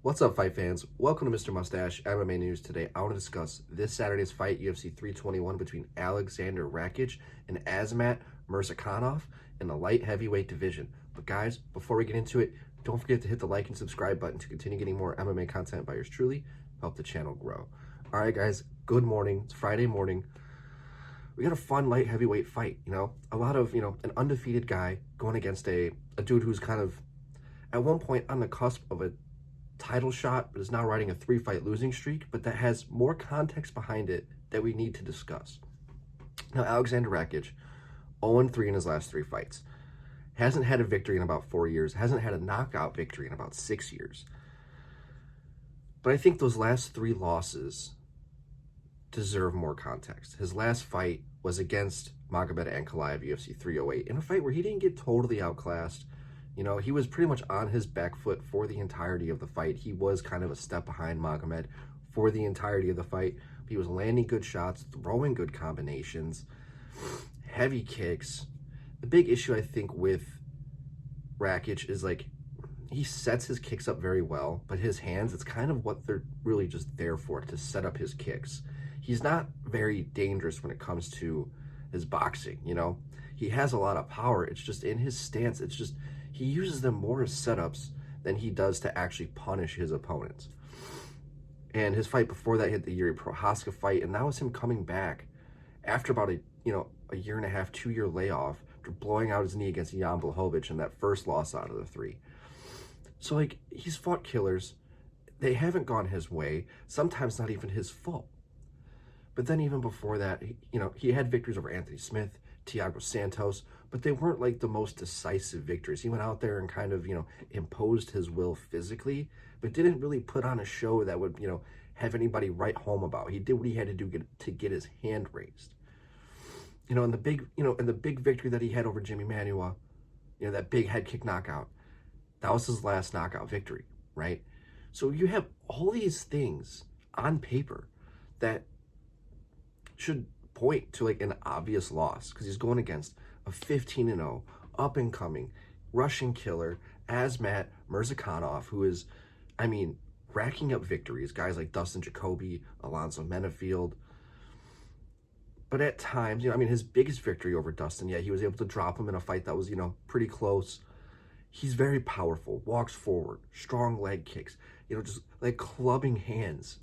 What's up, fight fans? Welcome to Mr. Mustache MMA News. Today, I want to discuss this Saturday's fight, UFC 321, between Aleksandar Rakic and Azamat Murzakanov in the light heavyweight division. But guys, before we get into it, don't forget to hit the like and subscribe button to continue getting more MMA content by yours truly. Help the channel grow. All right, guys, good morning. It's Friday morning. We got a fun light heavyweight fight, a lot of, an undefeated guy going against a dude who's kind of, at one point, on the cusp of a title shot, but is now riding a 3-fight losing streak, but that has more context behind it that we need to discuss. Now, Aleksandar Rakic, 0-3 in his last 3 fights. Hasn't had a victory in about 4 years. Hasn't had a knockout victory in about 6 years. But I think those last 3 losses deserve more context. His last fight was against Magomed Ankalaev, UFC 308, in a fight where he didn't get totally outclassed. He was pretty much on his back foot for the entirety of the fight. He was kind of a step behind Magomed for the entirety of the fight. He was landing good shots, throwing good combinations, heavy kicks. The big issue, I think, with Rakic is, he sets his kicks up very well, but his hands, it's kind of what they're really just there for, to set up his kicks. He's not very dangerous when it comes to his boxing, He has a lot of power. It's just in his stance, he uses them more as setups than he does to actually punish his opponents. And his fight before that hit the Yuri Prohaska fight, and that was him coming back after about a 1.5, 2-year layoff after blowing out his knee against Jan Blachowicz in that first loss out of the 3. So, he's fought killers. They haven't gone his way, sometimes not even his fault. But then even before that, he had victories over Anthony Smith, Thiago Santos, but they weren't the most decisive victories. He went out there and kind of, imposed his will physically, but didn't really put on a show that would, have anybody write home about. He did what he had to do to get his hand raised. And the big victory that he had over Jimmy Manuwa, that big head kick knockout, that was his last knockout victory, right? So you have all these things on paper that should point to an obvious loss, because he's going against a 15-0 up-and-coming Russian killer, Azamat Murzakanov, who is, racking up victories. Guys like Dustin Jacoby, Alonzo Menafield. But at times, his biggest victory over Dustin, he was able to drop him in a fight that was, pretty close. He's very powerful, walks forward, strong leg kicks, just clubbing hands.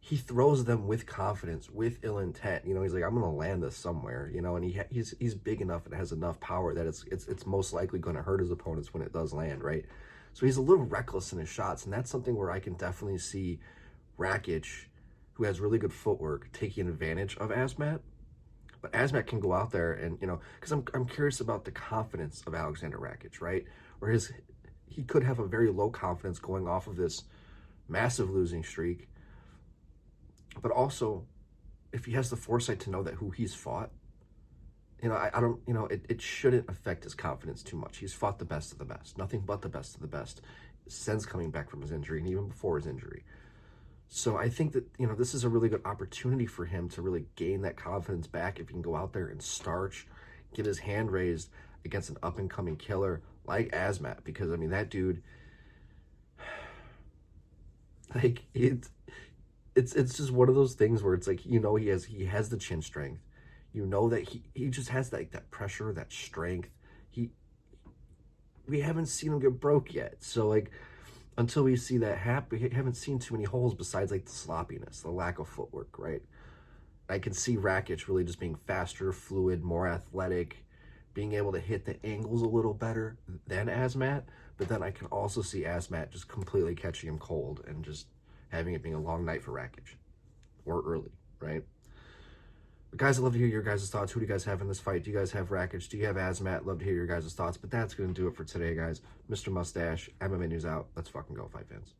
He throws them with confidence, with ill intent. He's like, I'm going to land this somewhere, and he's big enough and has enough power that it's most likely going to hurt his opponents when it does land, right? So he's a little reckless in his shots, and that's something where I can definitely see Rakic, who has really good footwork, taking advantage of Azamat. But Azamat can go out there and, because I'm curious about the confidence of Aleksandar Rakic, right? Where he could have a very low confidence going off of this massive losing streak. But also, if he has the foresight to know that who he's fought, it shouldn't affect his confidence too much. He's fought the best of the best, nothing but the best of the best, since coming back from his injury and even before his injury. So I think that, this is a really good opportunity for him to really gain that confidence back if he can go out there and starch, get his hand raised against an up-and-coming killer like Azamat, because, that dude, it's just one of those things where it's he has the chin strength. That he just has that pressure, that strength. We haven't seen him get broke yet. So until we see that happen, we haven't seen too many holes besides the sloppiness, the lack of footwork, right? I can see Rakic really just being faster, fluid, more athletic, being able to hit the angles a little better than Azamat. But then I can also see Azamat just completely catching him cold and just having it being a long night for Rakic, or early, right? But guys, I'd love to hear your guys' thoughts. Who do you guys have in this fight? Do you guys have Rakic? Do you have Azamat? Love to hear your guys' thoughts. But that's going to do it for today, guys. Mr. Mustache, MMA News out. Let's fucking go, fight fans.